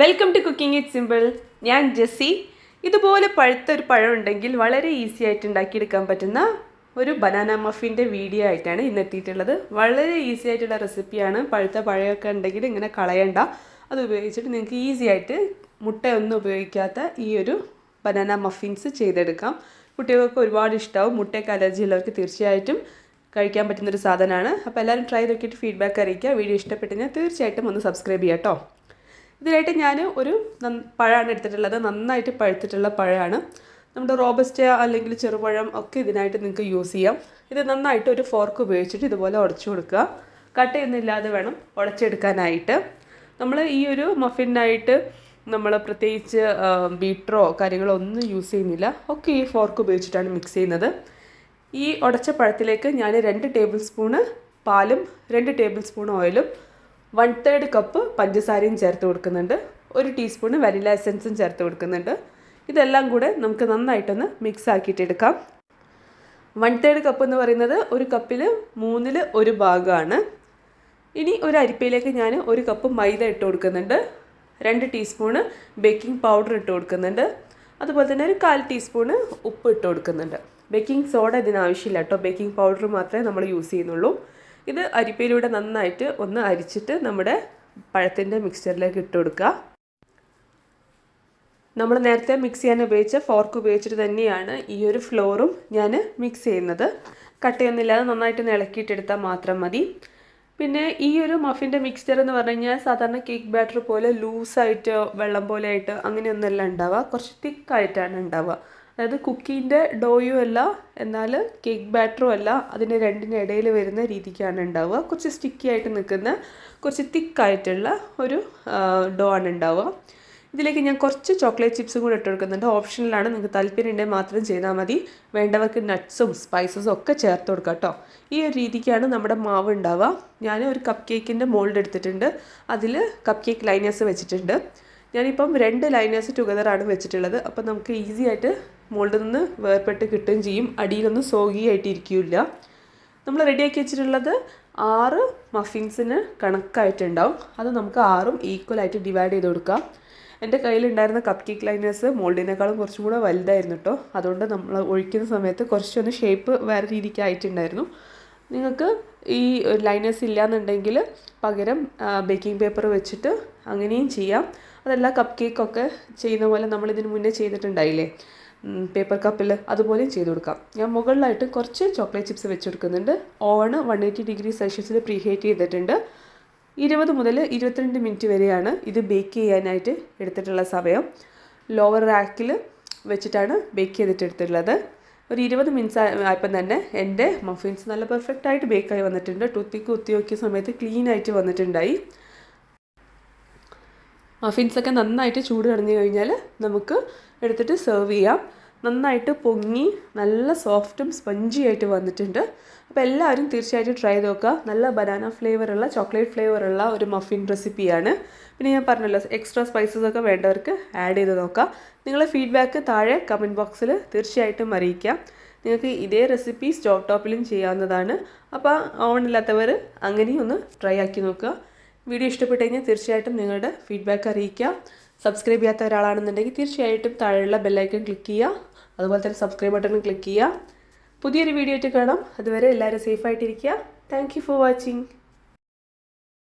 Welcome to cooking it simple. ഞാൻ ജെസ്സി. ഇതുപോലെ പഴുത്ത ഒരു പഴം ഉണ്ടെങ്കിൽ വളരെ ഈസി ആയിട്ട് ഉണ്ടാക്കിയെടുക്കാൻ പറ്റുന്ന ഒരു ബനാന മഫിൻ്റെ വീഡിയോ ആയിട്ടാണ് ഇന്ന് എത്തിയിട്ടുള്ളത്. വളരെ ഈസി ആയിട്ടുള്ള റെസിപ്പിയാണ്. പഴുത്ത പഴമൊക്കെ ഉണ്ടെങ്കിൽ ഇങ്ങനെ കളയണ്ട. അത് ഉപയോഗിച്ചിട്ട് നിങ്ങൾക്ക് ഈസി ആയിട്ട് മുട്ടയൊന്നും ഉപയോഗിക്കാത്ത ഈ ഒരു ബനാന മഫിൻസ് ചെയ്തെടുക്കാം. കുട്ടികൾക്ക് ഒരുപാട് ഇഷ്ടമാവും. മുട്ടയൊക്കെ അലർജി ഉള്ളവർക്ക് തീർച്ചയായിട്ടും കഴിക്കാൻ പറ്റുന്നൊരു സാധനമാണ്. അപ്പോൾ എല്ലാവരും ട്രൈ നോക്കിയിട്ട് ഫീഡ്ബാക്ക് അറിയിക്കുക. വീഡിയോ ഇഷ്ടപ്പെട്ടെങ്കിൽ തീർച്ചയായിട്ടും ഒന്ന് സബ്സ്ക്രൈബ് ചെയ്യാം കേട്ടോ. ഇതിനായിട്ട് ഞാൻ ഒരു പഴമാണ് എടുത്തിട്ടുള്ളത്. നന്നായിട്ട് പഴുത്തിട്ടുള്ള പഴമാണ്. നമ്മുടെ റോബസ്റ്റ അല്ലെങ്കിൽ ചെറുപഴം ഒക്കെ ഇതിനായിട്ട് നിങ്ങൾക്ക് യൂസ് ചെയ്യാം. ഇത് നന്നായിട്ട് ഒരു ഫോർക്ക് ഉപയോഗിച്ചിട്ട് ഇതുപോലെ ഉടച്ചു കൊടുക്കുക. കട്ടയൊന്നുമില്ലാതെ വേണം ഉടച്ചെടുക്കാനായിട്ട്. നമ്മൾ ഈ ഒരു മഫിനായിട്ട് നമ്മൾ പ്രത്യേകിച്ച് ബീറ്ററോ കാര്യങ്ങളോ ഒന്നും യൂസ് ചെയ്യുന്നില്ല. ഒക്കെ ഈ ഫോർക്ക് ഉപയോഗിച്ചിട്ടാണ് മിക്സ് ചെയ്യുന്നത്. ഈ ഉടച്ച പഴത്തിലേക്ക് ഞാൻ 2 ടേബിൾ സ്പൂണ് പാലും 2 ടേബിൾ സ്പൂൺ ഓയിലും 1/3 കപ്പ് പഞ്ചസാരയും ചേർത്ത് കൊടുക്കുന്നുണ്ട്. 1 ടീസ്പൂണ് വനില എസൻസും ചേർത്ത് കൊടുക്കുന്നുണ്ട്. ഇതെല്ലാം കൂടെ നമുക്ക് നന്നായിട്ടൊന്ന് മിക്സ് ആക്കിയിട്ടെടുക്കാം. 1/3 കപ്പ് എന്ന് പറയുന്നത് ഒരു കപ്പിൽ 1/3 ഭാഗമാണ്. ഇനി ഒരു അരിപ്പയിലേക്ക് ഞാൻ 1 കപ്പ് മൈദ ഇട്ട് കൊടുക്കുന്നുണ്ട്. 2 ടീസ്പൂണ് ബേക്കിംഗ് പൗഡർ ഇട്ട് കൊടുക്കുന്നുണ്ട്. അതുപോലെ തന്നെ ഒരു 1/4 ടീസ്പൂണ് ഉപ്പ് ഇട്ട് കൊടുക്കുന്നുണ്ട്. ബേക്കിംഗ് സോഡ ഇതിനാവശ്യമില്ല കേട്ടോ. ബേക്കിംഗ് പൗഡർ മാത്രമേ നമ്മൾ യൂസ് ചെയ്യുന്നുള്ളൂ. ഇത് അരിപ്പയിലൂടെ നന്നായിട്ട് ഒന്ന് അരിച്ചിട്ട് നമ്മുടെ പഴത്തിൻ്റെ മിക്സ്ചറിലേക്ക് ഇട്ട് കൊടുക്കുക. നമ്മൾ നേരത്തെ മിക്സ് ചെയ്യാൻ ഉപയോഗിച്ച ഫോർക്ക് ഉപയോഗിച്ചിട്ട് തന്നെയാണ് ഈ ഒരു ഫ്ലോറും ഞാൻ മിക്സ് ചെയ്യുന്നത്. കട്ടയൊന്നുമില്ലാതെ നന്നായിട്ട് ഇളക്കിയിട്ടെടുത്താൽ മാത്രം മതി. പിന്നെ ഈ ഒരു മഫിൻ്റെ മിക്സ്ചർ എന്ന് പറഞ്ഞു കഴിഞ്ഞാൽ സാധാരണ കേക്ക് ബാറ്റർ പോലെ ലൂസായിട്ട് വെള്ളം പോലെ ആയിട്ട് അങ്ങനെയൊന്നുമല്ല ഉണ്ടാവുക. കുറച്ച് തിക്കായിട്ടാണ് ഉണ്ടാവുക. അതായത് കുക്കീൻ്റെ ഡോയും അല്ല, എന്നാൽ കേക്ക് ബാറ്ററും അല്ല, അതിൻ്റെ രണ്ടിൻ്റെ ഇടയിൽ വരുന്ന രീതിക്കാണ് ഉണ്ടാവുക. കുറച്ച് സ്റ്റിക്കി ആയിട്ട് നിൽക്കുന്ന കുറച്ച് തിക്കായിട്ടുള്ള ഒരു ഡോ ആണ് ഉണ്ടാവുക. ഇതിലേക്ക് ഞാൻ കുറച്ച് ചോക്ലേറ്റ് ചിപ്സും കൂടെ ഇട്ട് കൊടുക്കുന്നുണ്ട്. ഓപ്ഷനിലാണ്, നിങ്ങൾക്ക് താല്പര്യം ഉണ്ടെങ്കിൽ മാത്രം ചെയ്താൽ മതി. വേണ്ടവർക്ക് നട്ട്സും സ്പൈസസും ഒക്കെ ചേർത്ത് കൊടുക്കാം കേട്ടോ. ഈ ഒരു രീതിക്കാണ് നമ്മുടെ മാവ് ഉണ്ടാവുക. ഞാൻ ഒരു കപ്പ് കേക്കിൻ്റെ മോൾഡ് എടുത്തിട്ടുണ്ട്. അതിൽ കപ്പ് കേക്ക് ലൈനേഴ്സ് വെച്ചിട്ടുണ്ട്. ഞാനിപ്പം 2 ലൈനേഴ്സ് ടുഗദറാണ് വെച്ചിട്ടുള്ളത്. അപ്പം നമുക്ക് ഈസി ആയിട്ട് മോൾഡിൽ നിന്ന് വേർപെട്ട് കിട്ടുകയും ചെയ്യും. അടിയിലൊന്നും സോഗി ആയിട്ട് ഇരിക്കില്ല. നമ്മൾ റെഡിയാക്കി വെച്ചിട്ടുള്ളത് 6 മഫിൻസിന് കണക്കായിട്ടുണ്ടാവും. അത് നമുക്ക് 6ഉം ഈക്വലായിട്ട് ഡിവൈഡ് ചെയ്ത് കൊടുക്കാം. എൻ്റെ കയ്യിലുണ്ടായിരുന്ന കപ്പ് കേക്ക് ലൈനേഴ്സ് മോൾഡിനേക്കാളും കുറച്ചും കൂടെ വലുതായിരുന്നു കേട്ടോ. അതുകൊണ്ട് നമ്മൾ ഒഴിക്കുന്ന സമയത്ത് കുറച്ചൊന്ന് ഷേപ്പ് വേറെ രീതിക്ക് ആയിട്ടുണ്ടായിരുന്നു. നിങ്ങൾക്ക് ഈ ലൈനേഴ്സ് ഇല്ലയെന്നുണ്ടെങ്കിൽ പകരം ബേക്കിംഗ് പേപ്പർ വെച്ചിട്ട് അങ്ങനെയും ചെയ്യാം. അതല്ല കപ്പ് കേക്കൊക്കെ ചെയ്യുന്ന പോലെ നമ്മളിതിന് മുന്നേ ചെയ്തിട്ടുണ്ടായില്ലേ പേപ്പർ കപ്പിൽ, അതുപോലെയും ചെയ്ത് കൊടുക്കാം. ഞാൻ മുകളിലായിട്ട് കുറച്ച് ചോക്ലേറ്റ് ചിപ്സ് വെച്ച് കൊടുക്കുന്നുണ്ട്. ഓവണ് 180 ഡിഗ്രി സെൽഷ്യസിൽ പ്രീ ഹീറ്റ് ചെയ്തിട്ടുണ്ട്. 20 മുതൽ 22 മിനിറ്റ് വരെയാണ് ഇത് ബേക്ക് ചെയ്യാനായിട്ട് എടുത്തിട്ടുള്ള സമയം. ലോവർ റാക്കിൽ വെച്ചിട്ടാണ് ബേക്ക് ചെയ്തിട്ട് എടുത്തിട്ടുള്ളത്. ഒരു 20 മിനിറ്റ്സ് ആയപ്പം തന്നെ എൻ്റെ മഫിൻസ് നല്ല പെർഫെക്റ്റായിട്ട് ബേക്കായി വന്നിട്ടുണ്ട്. ടൂത്ത് കുത്തി നോക്കിയ സമയത്ത് ക്ലീൻ ആയിട്ട് വന്നിട്ടുണ്ടായി. മഫിൻസൊക്കെ നന്നായിട്ട് ചൂട് കടഞ്ഞു കഴിഞ്ഞാൽ നമുക്ക് എടുത്തിട്ട് സെർവ് ചെയ്യാം. നന്നായിട്ട് പൊങ്ങി നല്ല സോഫ്റ്റും സ്പഞ്ചി ആയിട്ട് വന്നിട്ടുണ്ട്. അപ്പോൾ എല്ലാവരും തീർച്ചയായിട്ടും ട്രൈ ചെയ്ത് നോക്കുക. നല്ല ബനാന ഫ്ലേവറുള്ള ചോക്ലേറ്റ് ഫ്ലേവറുള്ള ഒരു മഫിൻ റെസിപ്പിയാണ്. പിന്നെ ഞാൻ പറഞ്ഞല്ലോ, എക്സ്ട്രാ സ്പൈസസ് ഒക്കെ വേണ്ടവർക്ക് ആഡ് ചെയ്ത് നോക്കാം. നിങ്ങളെ ഫീഡ്ബാക്ക് താഴെ കമൻറ്റ് ബോക്സിൽ തീർച്ചയായിട്ടും അറിയിക്കാം. നിങ്ങൾക്ക് ഇതേ റെസിപ്പി സ്റ്റോവ് ടോപ്പിലും ചെയ്യാവുന്നതാണ്. അപ്പോൾ ഓവണില്ലാത്തവർ അങ്ങനെയും ഒന്ന് ട്രൈ ആക്കി നോക്കുക. വീഡിയോ ഇഷ്ടപ്പെട്ടു കഴിഞ്ഞാൽ തീർച്ചയായിട്ടും നിങ്ങളുടെ ഫീഡ്ബാക്ക് അറിയിക്കുക. സബ്സ്ക്രൈബ് ചെയ്യാത്ത ഒരാളാണെന്നുണ്ടെങ്കിൽ തീർച്ചയായിട്ടും താഴെയുള്ള ബെല്ലൈക്കൺ ക്ലിക്ക് ചെയ്യുക. അതുപോലെ തന്നെ സബ്സ്ക്രൈബ് ബട്ടൺ ക്ലിക്ക് ചെയ്യുക. പുതിയൊരു വീഡിയോ ആയിട്ട് കാണാം. അതുവരെ എല്ലാവരും സേഫായിട്ടിരിക്കുക. Thank you for watching.